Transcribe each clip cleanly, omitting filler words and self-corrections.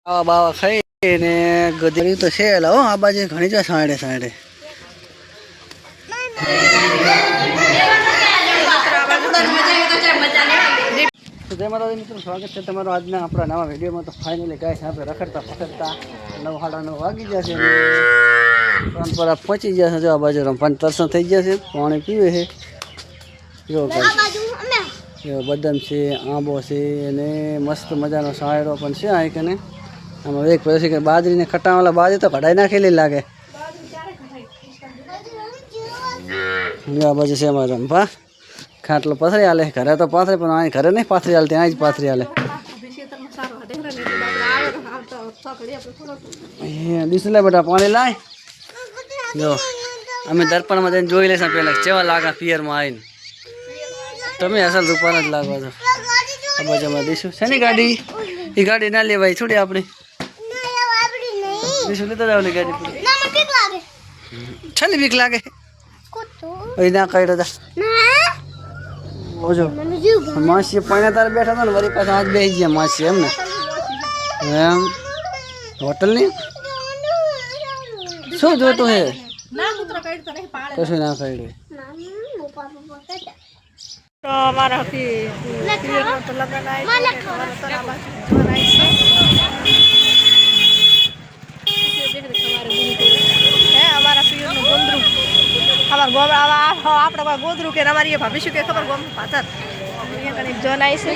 આવા બાવા ખાઈને ગધેડી તો છે હો આ બાજુ ઘણી છે સાંડે સાંડે જય માતાજી મિત્રો, સ્વાગત છે તમારું આજના આપણા નવા વિડીયોમાં। તો ફાઇનલી ગાઈસ આપણે રખડતા પકડતા 9:30 વાગી ગયા છે, ત્રણ પર પહોંચી ગયા છે। જો આ બાજુ રમવાનું દર્શન થઈ ગયા છે, પાણી પીવે છે। જો બદામ છે, આંબો છે અને મસ્ત મજાનો સાયરો પણ છે આ કને। આમાં એક પછી કે બાજરીને ખટાવાળા બાજરી તો કઢાઈ નાખેલી લાગે। આ બાજુ છે અમારે રંભા ખાટલો પથરી હાલે, ઘરે તો પાથરે પણ અહીં ઘરે નહીં પાથરી હાલે, ત્યાં જ પાથરી હાલે। દીસલે બેટા પાણી લાય। જો અમે દર્પણમાં જઈને જોઈ લેશું પહેલાં કેવા લાગે પિયરમાં આવીને। તમે અસલ રૂપાના જ લાગો છો। આ બાજુ અમારે દીશું શેની ગાડી? એ ગાડી ના લેવાય થોડી આપણી દીશું લેતા જાવ ગાડી છે ને બીક લાગે ના કઈ ઓજો માસી પાણી તારે બેઠા હતા ને વળી પાછા આજ બેસી ગયા માસી એમ ને એમ હોટલની શું જોતું હે? કશું ના કાઢ્યું तो हमारा तो लगन है हमारा पीर गोंदरू हमारा गोबर आप गोदरू के हमारी भविष्य के खबर गोम पाचर कहीं जोन आई से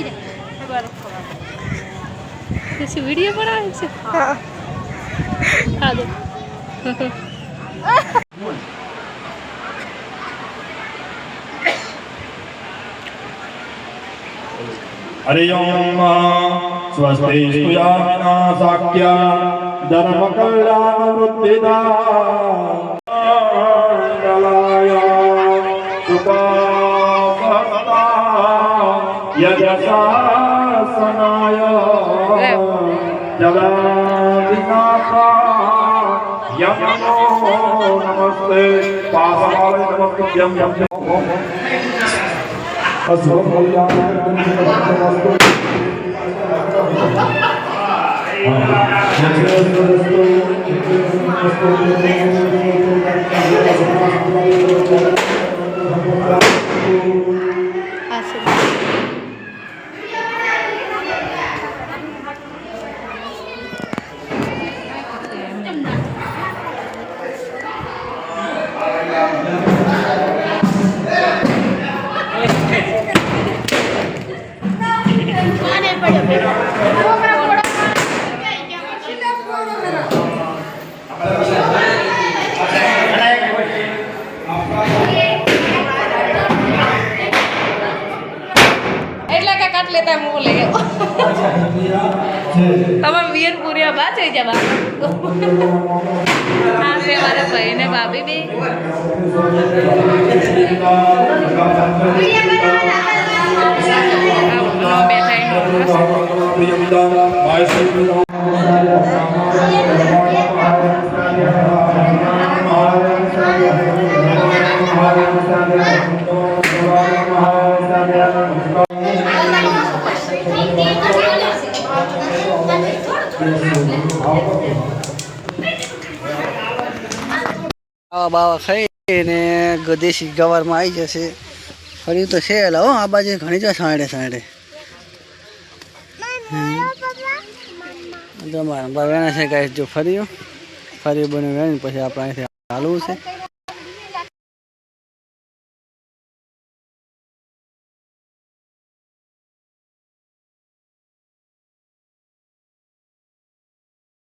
वीडियो बना है हाँ दो हरि ओम स्वस्ति स्तुयामिना साक्या धर्म कल्याण वृद्धिदा यजशासनाय जगन्नाथा यमनो नमस्ते पावनाय नमस्ते यम लेता मुँह ले तब वीर पूरी बात है जब हाँ से हमारे भाई ने भाभी भी આવા બાવા ખાઈને દેશી ગવારમાં આવી જશે। ફરી તો છે હો આ બાજુ ઘણી છે સાંડે સાંડે તમારા વેણા છે ગાય। જો ફરી બને વેણી પછી આપણે અહીંથી હાલવું છે।